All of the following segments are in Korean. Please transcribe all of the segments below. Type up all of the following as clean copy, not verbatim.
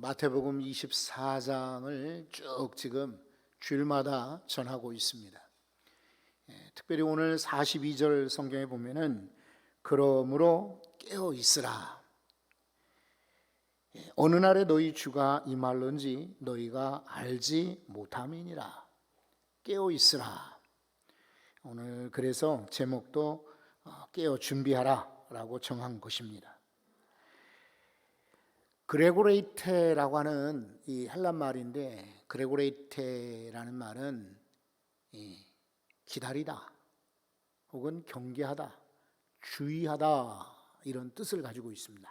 마태복음 24장을 쭉 지금 주일마다 전하고 있습니다. 특별히 오늘 42절 성경에 보면은 그러므로 깨어 있으라. 어느 날에 너희 주가 임할런지 너희가 알지 못함이니라. 깨어 있으라. 오늘 그래서 제목도 깨어 준비하라 라고 정한 것입니다. 그레고레이테라고 하는 이 헬란 말인데, 그레고레이테라는 말은 기다리다 혹은 경계하다, 주의하다 이런 뜻을 가지고 있습니다.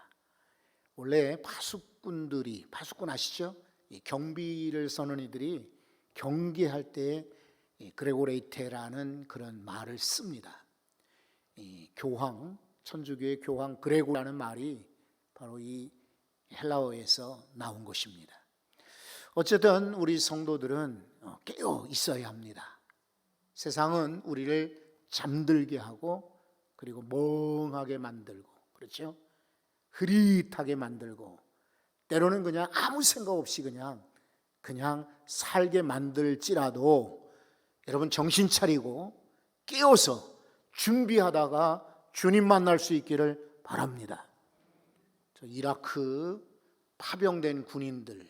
원래 파수꾼들이, 파수꾼 아시죠? 경비를 서는 이들이 경계할 때 그레고레이테라는 그런 말을 씁니다. 교황, 천주교의 교황 그레고라는 말이 바로 이 헬라어에서 나온 것입니다. 어쨌든 우리 성도들은 깨어 있어야 합니다. 세상은 우리를 잠들게 하고 그리고 멍하게 만들고, 그렇죠? 흐릿하게 만들고, 때로는 그냥 아무 생각 없이 그냥 살게 만들지라도 여러분 정신 차리고 깨어서 준비하다가 주님 만날 수 있기를 바랍니다. 이라크 파병된 군인들,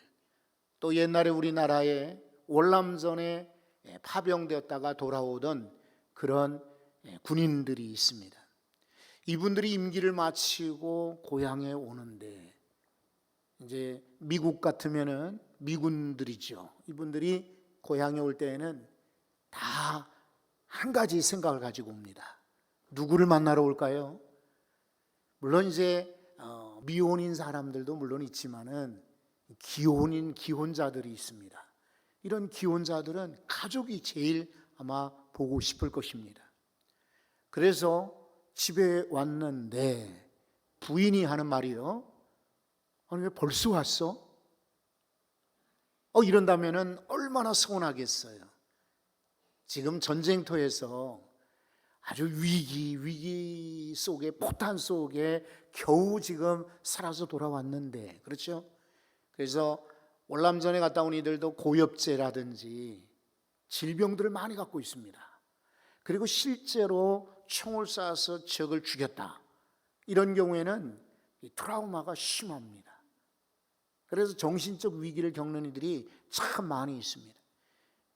또 옛날에 우리나라에 월남전에 파병되었다가 돌아오던 그런 군인들이 있습니다. 이분들이 임기를 마치고 고향에 오는데, 이제 미국 같으면은 미군들이죠. 이분들이 고향에 올 때에는 다 한 가지 생각을 가지고 옵니다. 누구를 만나러 올까요? 물론 이제 미혼인 사람들도 물론 있지만은 기혼인 기혼자들이 있습니다. 이런 기혼자들은 가족이 제일 아마 보고 싶을 것입니다. 그래서 집에 왔는데 부인이 하는 말이요, 아니 왜 벌써 왔어? 이런다면은 얼마나 서운하겠어요. 지금 전쟁터에서 아주 위기 속에, 포탄 속에 겨우 지금 살아서 돌아왔는데, 그렇죠? 그래서 월남전에 갔다 온 이들도 고엽제라든지 질병들을 많이 갖고 있습니다. 그리고 실제로 총을 쏴서 적을 죽였다, 이런 경우에는 이 트라우마가 심합니다. 그래서 정신적 위기를 겪는 이들이 참 많이 있습니다.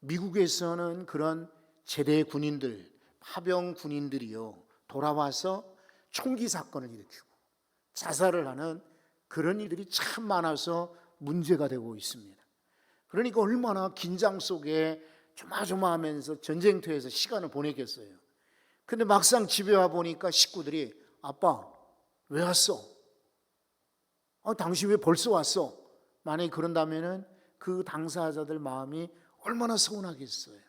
미국에서는 그런 제대 군인들, 파병 군인들이요, 돌아와서 총기 사건을 일으키고 자살을 하는 그런 일들이 참 많아서 문제가 되고 있습니다. 그러니까 얼마나 긴장 속에 조마조마하면서 전쟁터에서 시간을 보내겠어요. 근데 막상 집에 와 보니까 식구들이, 아빠 왜 왔어? 당신 왜 벌써 왔어? 만약에 그런다면은 그 당사자들 마음이 얼마나 서운하겠어요.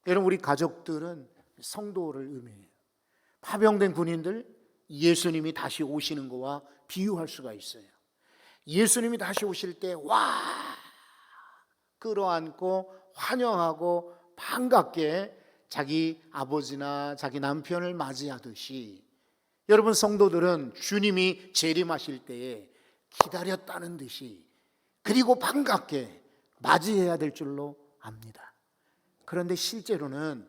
여러분, 우리 가족들은 성도를 의미해요. 파병된 군인들, 예수님이 다시 오시는 거와 비유할 수가 있어요. 예수님이 다시 오실 때 와 끌어안고 환영하고 반갑게 자기 아버지나 자기 남편을 맞이하듯이, 여러분 성도들은 주님이 재림하실 때에 기다렸다는 듯이, 그리고 반갑게 맞이해야 될 줄로 압니다. 그런데 실제로는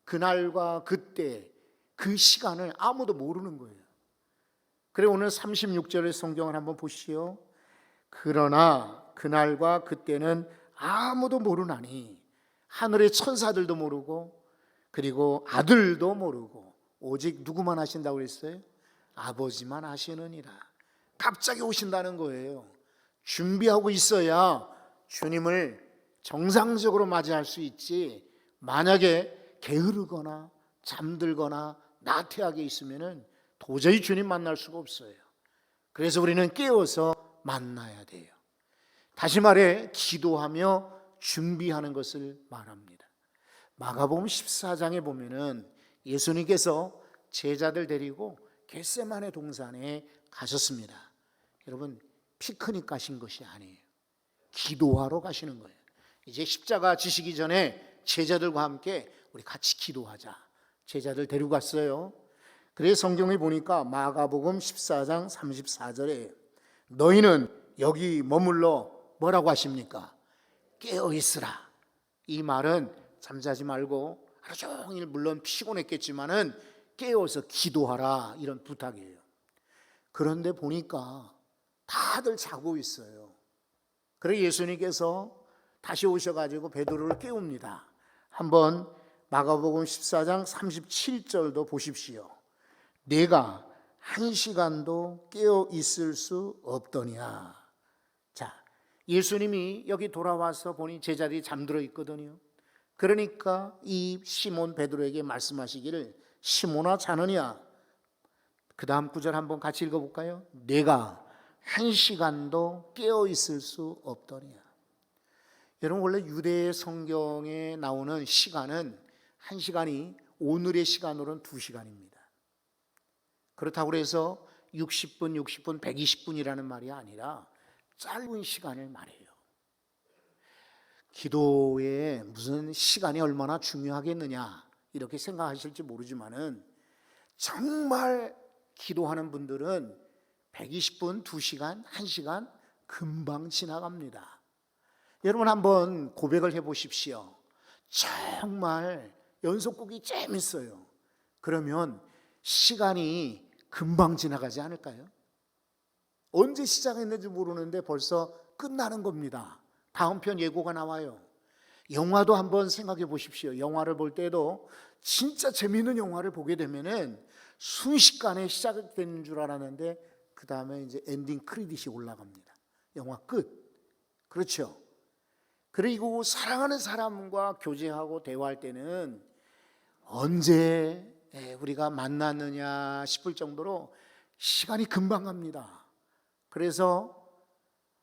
그날과 그때 그 시간을 아무도 모르는 거예요. 그래 오늘 36절의 성경을 한번 보시오. 그러나 그날과 그때는 아무도 모르나니 하늘의 천사들도 모르고 그리고 아들도 모르고 오직 누구만 하신다고 그랬어요? 아버지만 하시느니라. 갑자기 오신다는 거예요. 준비하고 있어야 주님을 정상적으로 맞이할 수 있지, 만약에 게으르거나 잠들거나 나태하게 있으면은 도저히 주님 만날 수가 없어요. 그래서 우리는 깨어서 만나야 돼요. 다시 말해 기도하며 준비하는 것을 말합니다. 마가복음 14장에 보면은 예수님께서 제자들 데리고 겟세마네 동산에 가셨습니다. 여러분, 피크닉 가신 것이 아니에요. 기도하러 가시는 거예요. 이제 십자가 지시기 전에 제자들과 함께 우리 같이 기도하자. 제자들 데리고 갔어요. 그래서 성경에 보니까 마가복음 14장 34절에 너희는 여기 머물러 뭐라고 하십니까? 깨어 있으라. 이 말은 잠자지 말고 하루 종일 물론 피곤했겠지만은 깨어서 기도하라, 이런 부탁이에요. 그런데 보니까 다들 자고 있어요. 그래서 예수님께서 다시 오셔가지고 베드로를 깨웁니다. 한번 마가복음 14장 37절도 보십시오. 내가 1시간도 깨어 있을 수 없더냐. 자, 예수님이 여기 돌아와서 보니 제자들이 잠들어 있거든요. 그러니까 이 시몬 베드로에게 말씀하시기를, 시몬아 자느냐. 그 다음 구절 한번 같이 읽어볼까요? 내가 1시간도 깨어 있을 수 없더냐. 여러분, 원래 유대 성경에 나오는 시간은 1시간이 오늘의 시간으로는 2시간입니다. 그렇다고 해서 60분, 60분, 120분이라는 말이 아니라 짧은 시간을 말해요. 기도에 무슨 시간이 얼마나 중요하겠느냐 이렇게 생각하실지 모르지만은 정말 기도하는 분들은 120분, 2시간, 1시간 금방 지나갑니다. 여러분 한번 고백을 해보십시오. 정말 연속곡이 재밌어요. 그러면 시간이 금방 지나가지 않을까요? 언제 시작했는지 모르는데 벌써 끝나는 겁니다. 다음 편 예고가 나와요. 영화도 한번 생각해 보십시오. 영화를 볼 때도 진짜 재미있는 영화를 보게 되면은 순식간에 시작되는 줄 알았는데 그 다음에 이제 엔딩 크레딧이 올라갑니다. 영화 끝. 그렇죠? 그리고 사랑하는 사람과 교제하고 대화할 때는 언제 우리가 만났느냐 싶을 정도로 시간이 금방 갑니다. 그래서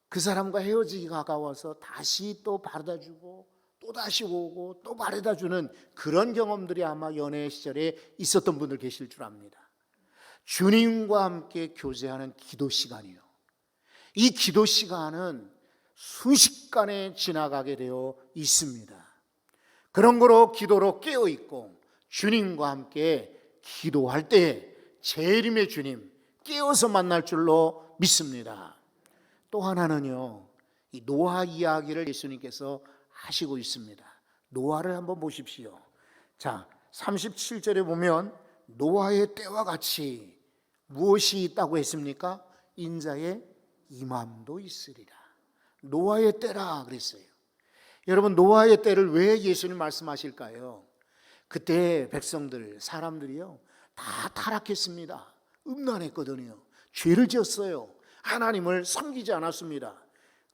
그 사람과 헤어지기가 가까워서 다시 또 바래다주고 또 다시 오고 또 바래다주는 그런 경험들이 아마 연애 시절에 있었던 분들 계실 줄 압니다. 주님과 함께 교제하는 기도 시간이요. 이 기도 시간은 순식간에 지나가게 되어 있습니다. 그런 거로 기도로 깨어 있고 주님과 함께 기도할 때 재림의 주님 깨어서 만날 줄로 믿습니다. 또 하나는요, 이 노아 이야기를 예수님께서 하시고 있습니다. 노아를 한번 보십시오. 자, 37절에 보면 노아의 때와 같이 무엇이 있다고 했습니까? 인자의 임함도 있으리라. 노아의 때라 그랬어요. 여러분, 노아의 때를 왜 예수님 말씀하실까요? 그때 백성들, 사람들이요 다 타락했습니다. 음란했거든요. 죄를 지었어요. 하나님을 섬기지 않았습니다.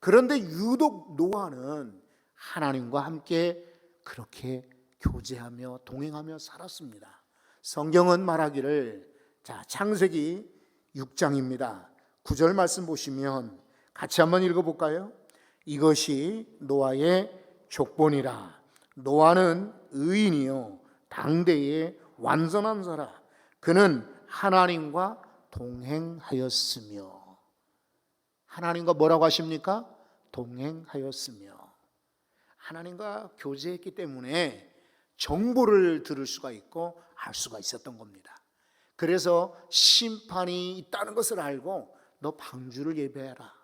그런데 유독 노아는 하나님과 함께 그렇게 교제하며 동행하며 살았습니다. 성경은 말하기를, 자, 창세기 6장입니다. 9절 말씀 보시면 같이 한번 읽어볼까요? 이것이 노아의 족본이라. 노아는 의인이요 당대의 완전한 자라. 그는 하나님과 동행하였으며. 하나님과 뭐라고 하십니까? 동행하였으며. 하나님과 교제했기 때문에 정보를 들을 수가 있고 알 수가 있었던 겁니다. 그래서 심판이 있다는 것을 알고 너 방주를 예배해라.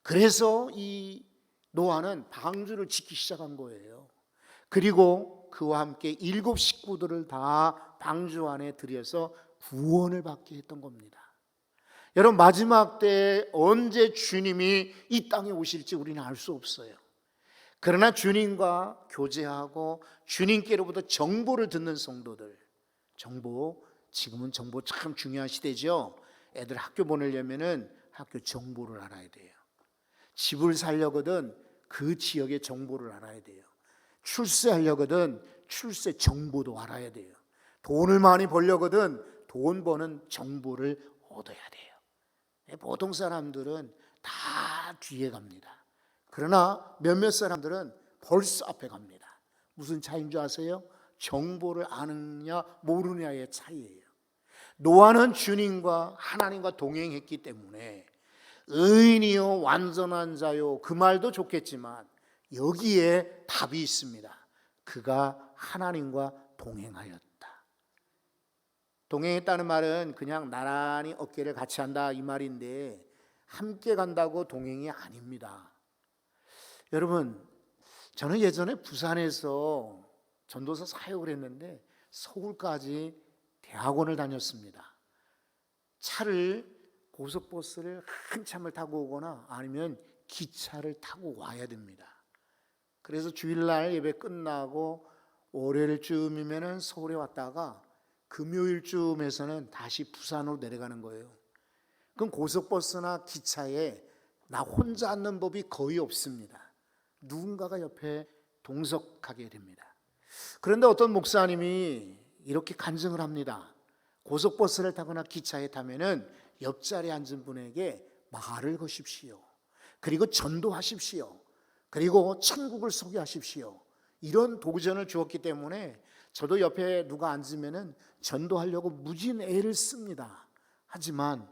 그래서 이 노아는 방주를 짓기 시작한 거예요. 그리고 그와 함께 7 식구들을 다 방주 안에 들여서 구원을 받게 했던 겁니다. 여러분, 마지막 때 언제 주님이 이 땅에 오실지 우리는 알 수 없어요. 그러나 주님과 교제하고 주님께로부터 정보를 듣는 성도들, 지금은 정보 참 중요한 시대죠. 애들 학교 보내려면은 학교 정보를 알아야 돼요. 집을 살려거든 그 지역의 정보를 알아야 돼요. 출세하려거든 출세 정보도 알아야 돼요. 돈을 많이 벌려거든 돈 버는 정보를 얻어야 돼요. 보통 사람들은 다 뒤에 갑니다. 그러나 몇몇 사람들은 벌써 앞에 갑니다. 무슨 차이인 줄 아세요? 정보를 아느냐 모르느냐의 차이예요. 노아는 주님과 하나님과 동행했기 때문에 의인이요 완전한 자요, 그 말도 좋겠지만 여기에 답이 있습니다. 그가 하나님과 동행하였다. 동행했다는 말은 그냥 나란히 어깨를 같이 한다 이 말인데, 함께 간다고 동행이 아닙니다. 여러분, 저는 예전에 부산에서 전도사 사역을 했는데 서울까지 대학원을 다녔습니다. 고속버스를 한참을 타고 오거나 아니면 기차를 타고 와야 됩니다. 그래서 주일날 예배 끝나고 월요일쯤이면 서울에 왔다가 금요일쯤에서는 다시 부산으로 내려가는 거예요. 그럼 고속버스나 기차에 나 혼자 앉는 법이 거의 없습니다. 누군가가 옆에 동석하게 됩니다. 그런데 어떤 목사님이 이렇게 간증을 합니다. 고속버스를 타거나 기차에 타면은 옆자리에 앉은 분에게 말을 거십시오. 그리고 전도하십시오. 그리고 천국을 소개하십시오. 이런 도전을 주었기 때문에 저도 옆에 누가 앉으면은 전도하려고 무진 애를 씁니다. 하지만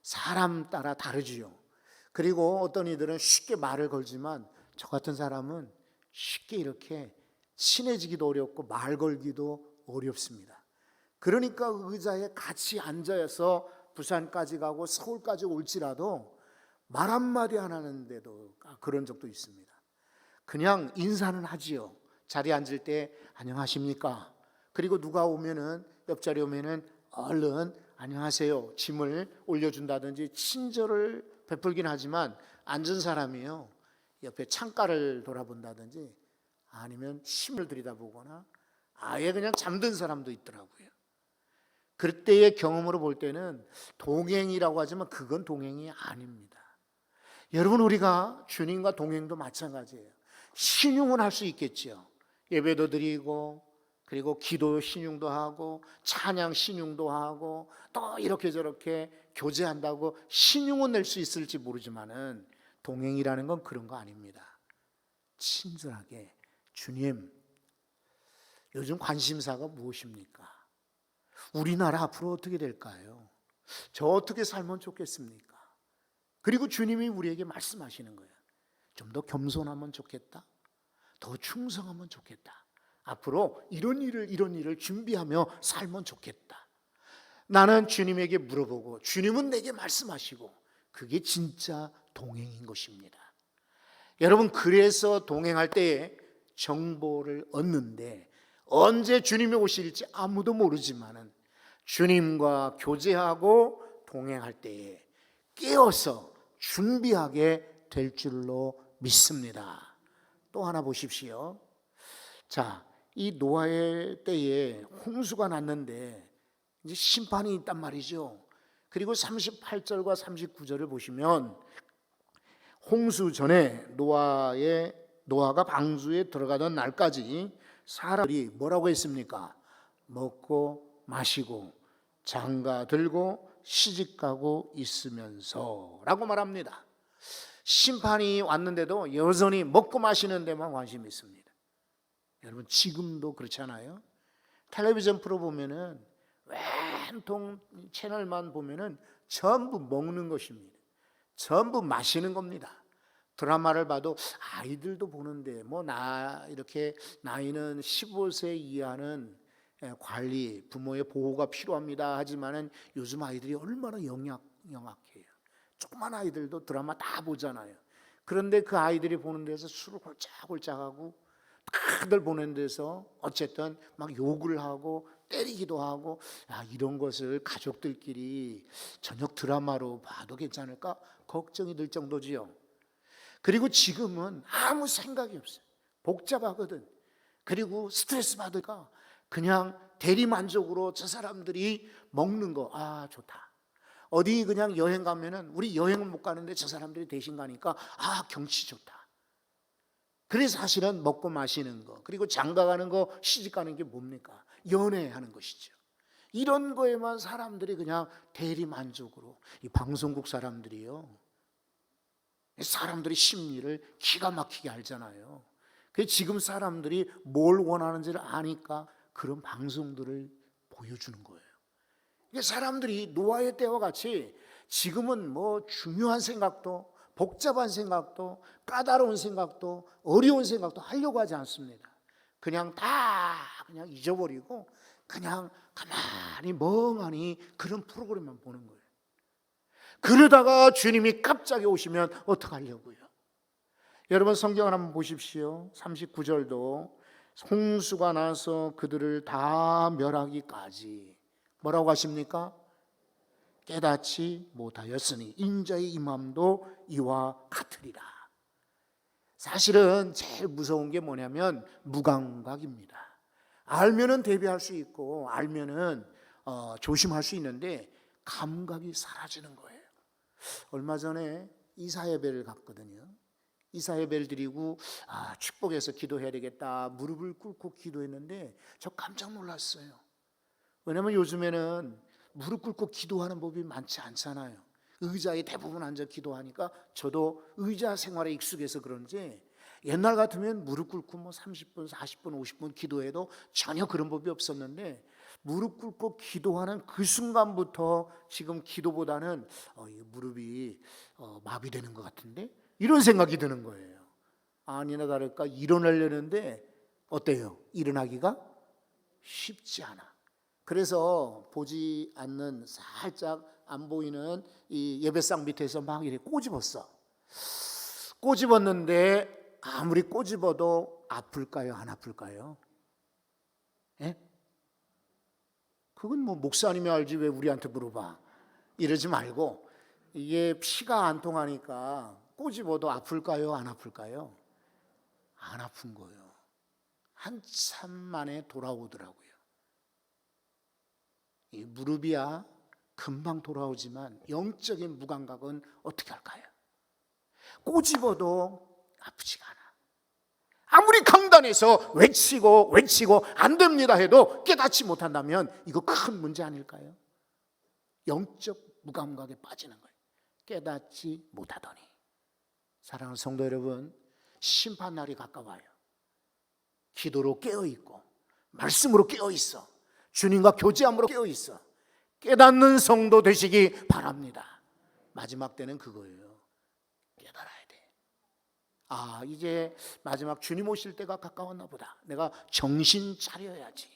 사람 따라 다르지요. 그리고 어떤 이들은 쉽게 말을 걸지만 저 같은 사람은 쉽게 이렇게 친해지기도 어렵고 말 걸기도 어렵습니다. 그러니까 의자에 같이 앉아서 부산까지 가고 서울까지 올지라도 말 한마디 안 하는데도 그런 적도 있습니다. 그냥 인사는 하지요. 자리에 앉을 때 안녕하십니까? 그리고 누가 오면은 옆자리에 오면은 얼른 안녕하세요. 짐을 올려준다든지 친절을 베풀긴 하지만 앉은 사람이요. 옆에 창가를 돌아본다든지 아니면 침을 들여다보거나 아예 그냥 잠든 사람도 있더라고요. 그때의 경험으로 볼 때는 동행이라고 하지만 그건 동행이 아닙니다. 여러분, 우리가 주님과 동행도 마찬가지예요. 신용은 할 수 있겠죠. 예배도 드리고 그리고 기도 신용도 하고 찬양 신용도 하고 또 이렇게 저렇게 교제한다고 신용은 낼 수 있을지 모르지만은 동행이라는 건 그런 거 아닙니다. 친절하게 주님, 요즘 관심사가 무엇입니까? 우리나라 앞으로 어떻게 될까요? 저 어떻게 살면 좋겠습니까? 그리고 주님이 우리에게 말씀하시는 거예요. 좀 더 겸손하면 좋겠다. 더 충성하면 좋겠다. 앞으로 이런 일을 준비하며 살면 좋겠다. 나는 주님에게 물어보고 주님은 내게 말씀하시고 그게 진짜 동행인 것입니다. 여러분, 그래서 동행할 때에 정보를 얻는데 언제 주님이 오실지 아무도 모르지만은 주님과 교제하고 동행할 때에 깨어서 준비하게 될 줄로 믿습니다. 또 하나 보십시오. 자, 이 노아의 때에 홍수가 났는데 이제 심판이 있단 말이죠. 그리고 38절과 39절을 보시면 홍수 전에 노아가 방주에 들어가던 날까지 사람들이 뭐라고 했습니까? 먹고 마시고 장가 들고 시집가고 있으면서 라고 말합니다. 심판이 왔는데도 여전히 먹고 마시는 데만 관심이 있습니다. 여러분, 지금도 그렇잖아요. 텔레비전 프로 보면은 왼통 채널만 보면은 전부 먹는 것입니다. 전부 마시는 겁니다. 드라마를 봐도 아이들도 보는데 이렇게 나이는 15세 이하는 관리, 부모의 보호가 필요합니다. 하지만은 요즘 아이들이 얼마나 영악해요. 조그만 아이들도 드라마 다 보잖아요. 그런데 그 아이들이 보는 데서 술을 홀짝홀짝하고 다들 보는 데서 어쨌든 막 욕을 하고 때리기도 하고, 이런 것을 가족들끼리 저녁 드라마로 봐도 괜찮을까 걱정이 들 정도지요. 그리고 지금은 아무 생각이 없어요. 복잡하거든. 그리고 스트레스 받을까 그냥 대리만족으로 저 사람들이 먹는 거 좋다. 어디 그냥 여행 가면은 우리 여행은 못 가는데 저 사람들이 대신 가니까 경치 좋다. 그래서 사실은 먹고 마시는 거, 그리고 장가 가는 거, 시집 가는 게 뭡니까? 연애하는 것이죠. 이런 거에만 사람들이 그냥 대리만족으로, 이 방송국 사람들이요, 사람들이 심리를 기가 막히게 알잖아요. 그래서 지금 사람들이 뭘 원하는지를 아니까 그런 방송들을 보여주는 거예요. 사람들이 노아의 때와 같이 지금은 중요한 생각도, 복잡한 생각도, 까다로운 생각도, 어려운 생각도 하려고 하지 않습니다. 그냥 잊어버리고 그냥 가만히 멍하니 그런 프로그램만 보는 거예요. 그러다가 주님이 갑자기 오시면 어떡하려고요? 여러분 성경을 한번 보십시오. 39절도 홍수가 나서 그들을 다 멸하기까지 뭐라고 하십니까? 깨닫지 못하였으니 인자의 임함도 이와 같으리라. 사실은 제일 무서운 게 뭐냐면 무감각입니다. 알면은 대비할 수 있고 알면은 조심할 수 있는데 감각이 사라지는 거예요. 얼마 전에 이사예배를 갔거든요. 이사예배를 드리고 축복해서 기도해야 되겠다 무릎을 꿇고 기도했는데 저 깜짝 놀랐어요. 왜냐하면 요즘에는 무릎 꿇고 기도하는 법이 많지 않잖아요. 의자에 대부분 앉아 기도하니까 저도 의자 생활에 익숙해서 그런지 옛날 같으면 무릎 꿇고 뭐 30분, 40분, 50분 기도해도 전혀 그런 법이 없었는데 무릎 꿇고 기도하는 그 순간부터 지금 기도보다는 무릎이 마비되는 것 같은데 이런 생각이 드는 거예요. 아니나 다를까 일어나려는데 어때요? 일어나기가 쉽지 않아. 그래서 보지 않는 살짝 안 보이는 이 예배상 밑에서 막 이렇게 꼬집었어. 꼬집었는데 아무리 꼬집어도 아플까요? 안 아플까요? 예? 그건 뭐 목사님이 알지 왜 우리한테 물어봐. 이러지 말고 이게 피가 안 통하니까 꼬집어도 아플까요? 안 아플까요? 안 아픈 거예요. 한참 만에 돌아오더라고요. 이 무릎이야 금방 돌아오지만 영적인 무감각은 어떻게 할까요? 꼬집어도 아프지가 않아. 아무리 강단에서 외치고 안 됩니다 해도 깨닫지 못한다면 이거 큰 문제 아닐까요? 영적 무감각에 빠지는 거예요. 깨닫지 못하더니. 사랑하는 성도 여러분, 심판날이 가까워요. 기도로 깨어있고 말씀으로 깨어있어. 주님과 교제함으로 깨어있어. 깨닫는 성도 되시기 바랍니다. 마지막 때는 그거예요. 깨달아야 돼. 이제 마지막 주님 오실 때가 가까웠나 보다. 내가 정신 차려야지.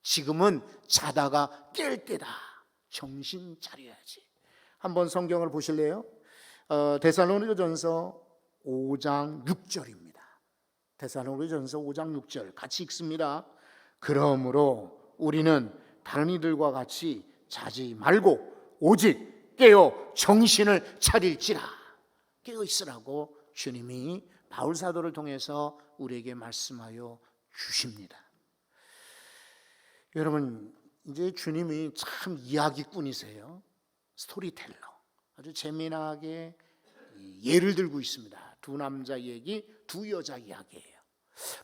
지금은 자다가 깰 때다. 정신 차려야지. 한번 성경을 보실래요? 데살로니가전서 5장 6절입니다. 데살로니가전서 5장 6절 같이 읽습니다. 그러므로 우리는 다른 이들과 같이 자지 말고 오직 깨어 정신을 차릴지라. 깨어 있으라고 주님이 바울 사도를 통해서 우리에게 말씀하여 주십니다. 여러분, 이제 주님이 참 이야기꾼이세요. 스토리텔러. 아주 재미나게 예를 들고 있습니다. 두 남자 얘기, 두 여자 이야기예요.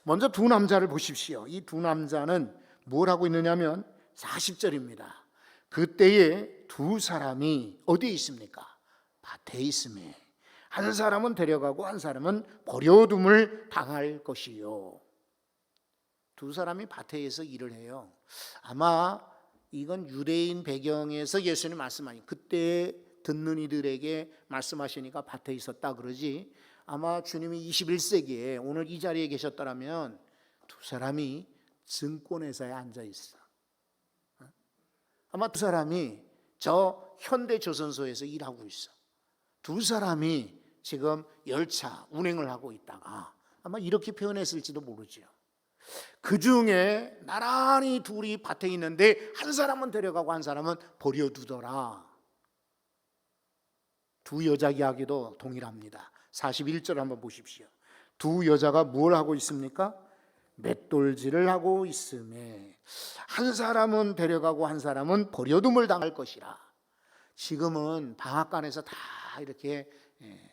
먼저 두 남자를 보십시오. 이 두 남자는 뭘 하고 있느냐면 40절입니다. 그때에 두 사람이 어디에 있습니까? 밭에 있음에 한 사람은 데려가고 한 사람은 버려둠을 당할 것이요. 두 사람이 밭에서 일을 해요. 아마 이건 유대인 배경에서 예수님 말씀하니 그때 듣는 이들에게 말씀하시니까 밭에 있었다 그러지, 아마 주님이 21세기에 오늘 이 자리에 계셨더라면 두 사람이 증권회사에 앉아 있어. 아마 두 사람이 저 현대조선소에서 일하고 있어. 두 사람이 지금 열차 운행을 하고 있다가 아마 이렇게 표현했을지도 모르죠. 그 중에 나란히 둘이 밭에 있는데 한 사람은 데려가고 한 사람은 버려두더라. 두 여자 이야기도 동일합니다. 41절 한번 보십시오. 두 여자가 뭘 하고 있습니까? 맷돌질을 하고 있음에 한 사람은 데려가고 한 사람은 버려둠을 당할 것이라. 지금은 방앗간에서 다 이렇게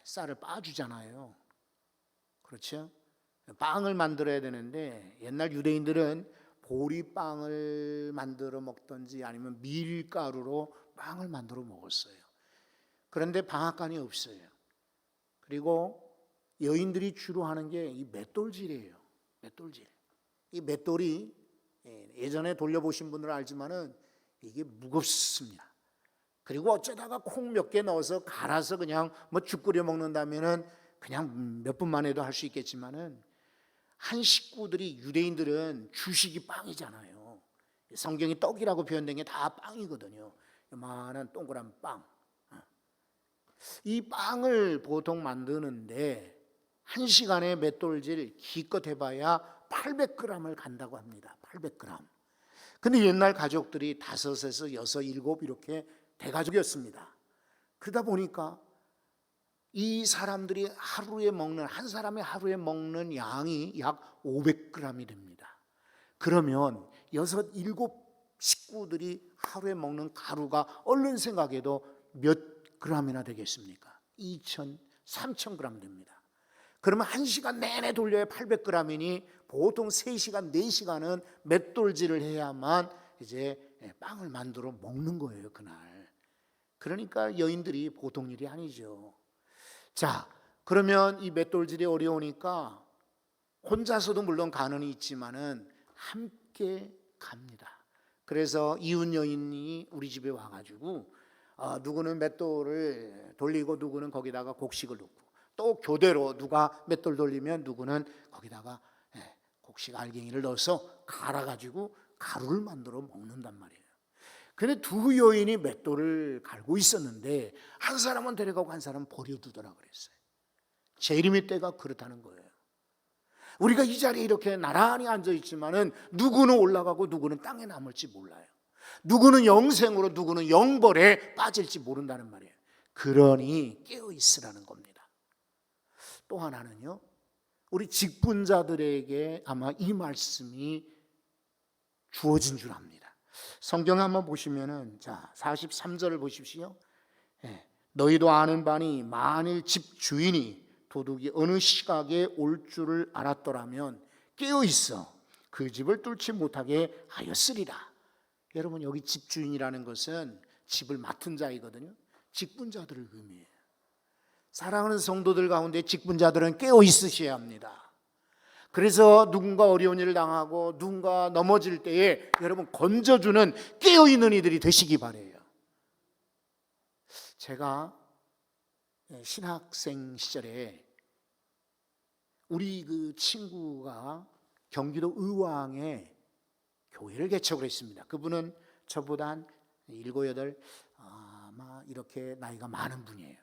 쌀을 빻아주잖아요. 그렇죠? 빵을 만들어야 되는데 옛날 유대인들은 보리빵을 만들어 먹든지 아니면 밀가루로 빵을 만들어 먹었어요. 그런데 방앗간이 없어요. 그리고 여인들이 주로 하는 게 이 맷돌질이에요. 맷돌질. 이 맷돌이 예전에 돌려보신 분들은 알지만은 이게 무겁습니다. 그리고 어쩌다가 콩 몇 개 넣어서 갈아서 그냥 뭐 죽 끓여 먹는다면은 그냥 몇 분만 해도 할 수 있겠지만은 한 식구들이, 유대인들은 주식이 빵이잖아요. 성경이 떡이라고 표현된 게 다 빵이거든요. 요만한 동그란 빵. 이 빵을 보통 만드는데 1시간에 맷돌질 기껏 해봐야 800g을 간다고 합니다. 800g. 근데 옛날 가족들이 5에서 6, 7 이렇게 대가족이었습니다. 그러다 보니까 이 사람들이 하루에 먹는, 한 사람이 하루에 먹는 양이 약 500g이 됩니다. 그러면 6, 7 식구들이 하루에 먹는 가루가 얼른 생각해도 몇 g이나 되겠습니까? 2,000, 3,000g 됩니다. 그러면 1시간 내내 돌려야 800g이니 보통 3시간, 4시간은 맷돌질을 해야만 이제 빵을 만들어 먹는 거예요, 그날. 그러니까 여인들이 보통 일이 아니죠. 자, 그러면 이 맷돌질이 어려우니까 혼자서도 물론 가능이 있지만은 함께 갑니다. 그래서 이웃 여인이 우리 집에 와가지고 누구는 맷돌을 돌리고 누구는 거기다가 곡식을 넣고 또 교대로 누가 맷돌 돌리면 누구는 거기다가 곡식 알갱이를 넣어서 갈아가지고 가루를 만들어 먹는단 말이에요. 근데 두 여인이 맷돌을 갈고 있었는데 한 사람은 데려가고 한 사람은 버려두더라 그랬어요. 재림의 때가 그렇다는 거예요. 우리가 이 자리에 이렇게 나란히 앉아있지만은 누구는 올라가고 누구는 땅에 남을지 몰라요. 누구는 영생으로 누구는 영벌에 빠질지 모른다는 말이에요. 그러니 깨어있으라는 겁니다. 또 하나는요, 우리 직분자들에게 아마 이 말씀이 주어진 줄 압니다. 성경 한번 보시면은, 자, 43절을 보십시오. 너희도 아는 바니 만일 집 주인이 도둑이 어느 시각에 올 줄을 알았더라면 깨어 있어 그 집을 뚫지 못하게 하였으리라. 여러분, 여기 집 주인이라는 것은 집을 맡은 자이거든요. 직분자들을 의미해요. 사랑하는 성도들 가운데 직분자들은 깨어 있으셔야 합니다. 그래서 누군가 어려운 일을 당하고 누군가 넘어질 때에 여러분 건져주는 깨어있는 이들이 되시기 바라요. 제가 신학생 시절에 우리 그 친구가 경기도 의왕에 교회를 개척을 했습니다. 그분은 저보다 한 7, 8 아마 이렇게 나이가 많은 분이에요.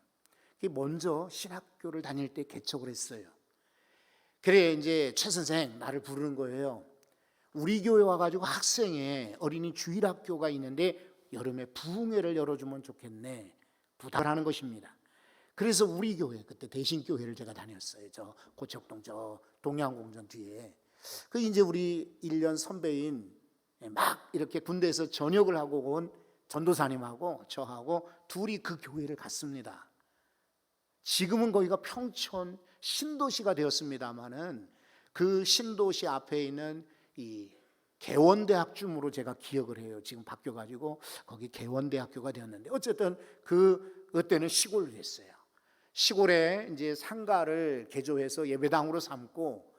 먼저 신학교를 다닐 때 개척을 했어요. 그래 이제 최 선생 나를 부르는 거예요. 우리 교회 와가지고 학생회 어린이 주일학교가 있는데 여름에 부흥회를 열어주면 좋겠네 부탁을 하는 것입니다. 그래서 우리 교회 그때 대신교회를 제가 다녔어요. 저 고척동 저 동양공전 뒤에. 그 이제 우리 1년 선배인 막 이렇게 군대에서 전역을 하고 온 전도사님하고 저하고 둘이 그 교회를 갔습니다. 지금은 거기가 평촌 신도시가 되었습니다마는 그 신도시 앞에 있는 이 개원대학쯤으로 제가 기억을 해요. 지금 바뀌어가지고 거기 개원대학교가 되었는데 어쨌든 그때는 시골을 했어요. 시골에 이제 상가를 개조해서 예배당으로 삼고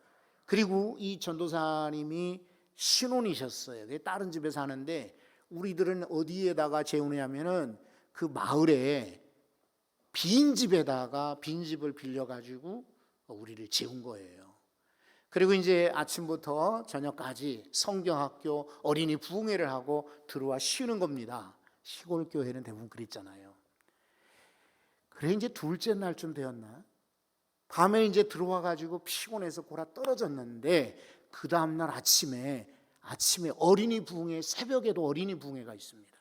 그리고 이 전도사님이 신혼이셨어요. 다른 집에 사는데 우리들은 어디에다가 재우냐면은 그 마을에 빈집에다가 빈집을 빌려가지고 우리를 재운 거예요. 그리고 이제 아침부터 저녁까지 성경학교 어린이 부흥회를 하고 들어와 쉬는 겁니다. 시골 교회는 대부분 그랬잖아요. 그래 이제 둘째 날쯤 되었나? 밤에 이제 들어와가지고 피곤해서 골아 떨어졌는데 그 다음날 아침에 어린이 부흥회 새벽에도 어린이 부흥회가 있습니다.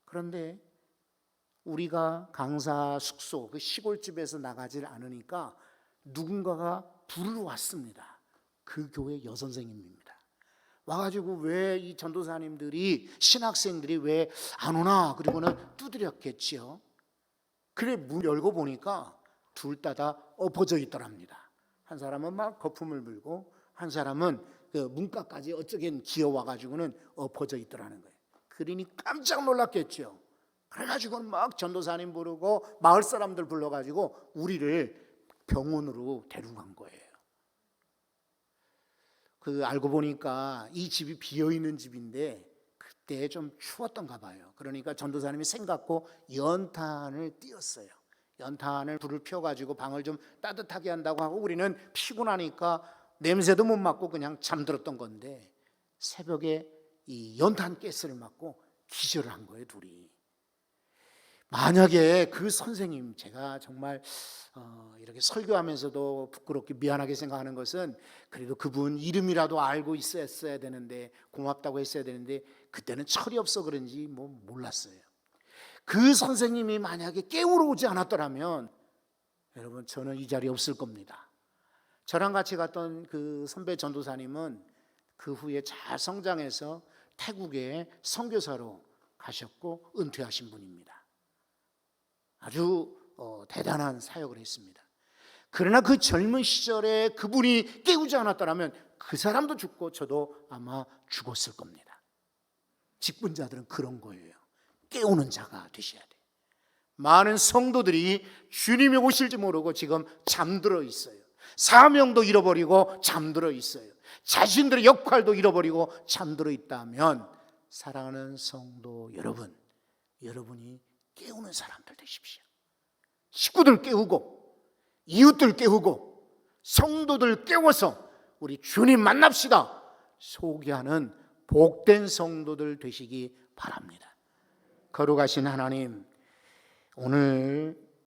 그런데 우리가 강사 숙소 그 시골집에서 나가질 않으니까 누군가가 부르러 왔습니다. 그 교회 여선생님입니다. 와가지고 왜 이 전도사님들이 신학생들이 왜 안 오나 그리고는 두드렸겠지요. 그래 문 열고 보니까 둘 다 엎어져 있더랍니다. 한 사람은 막 거품을 물고 한 사람은 그 문까지 어쩌긴 기어와가지고는 엎어져 있더라는 거예요. 그러니 깜짝 놀랐겠죠. 그래가지고 막 전도사님 부르고 마을 사람들 불러가지고 우리를 병원으로 데려간 거예요. 그 알고 보니까 이 집이 비어있는 집인데 그때 좀 추웠던가 봐요. 그러니까 전도사님이 생각고 연탄을 띄웠어요. 연탄을 불을 펴가지고 방을 좀 따뜻하게 한다고 하고 우리는 피곤하니까 냄새도 못 맡고 그냥 잠들었던 건데 새벽에 이 연탄 가스를 맞고 기절을 한 거예요, 둘이. 만약에 그 선생님, 제가 정말 이렇게 설교하면서도 부끄럽게 미안하게 생각하는 것은, 그래도 그분 이름이라도 알고 있었어야 되는데, 고맙다고 했어야 되는데 그때는 철이 없어 그런지 몰랐어요. 그 선생님이 만약에 깨우러 오지 않았더라면 여러분, 저는 이 자리에 없을 겁니다. 저랑 같이 갔던 그 선배 전도사님은 그 후에 잘 성장해서 태국에 선교사로 가셨고 은퇴하신 분입니다. 아주 대단한 사역을 했습니다. 그러나 그 젊은 시절에 그분이 깨우지 않았더라면 그 사람도 죽고 저도 아마 죽었을 겁니다. 직분자들은 그런 거예요. 깨우는 자가 되셔야 돼요. 많은 성도들이 주님이 오실지 모르고 지금 잠들어 있어요. 사명도 잃어버리고 잠들어 있어요. 자신들의 역할도 잃어버리고 잠들어 있다면, 사랑하는 성도 여러분, 여러분이 깨우는 사람들 되십시오. 식구들 깨우고, 이웃들 깨우고, 성도들 깨워서 우리 주님 만납시다 소개하는 복된 성도들 되시기 바랍니다. 거룩하신 하나님, 오늘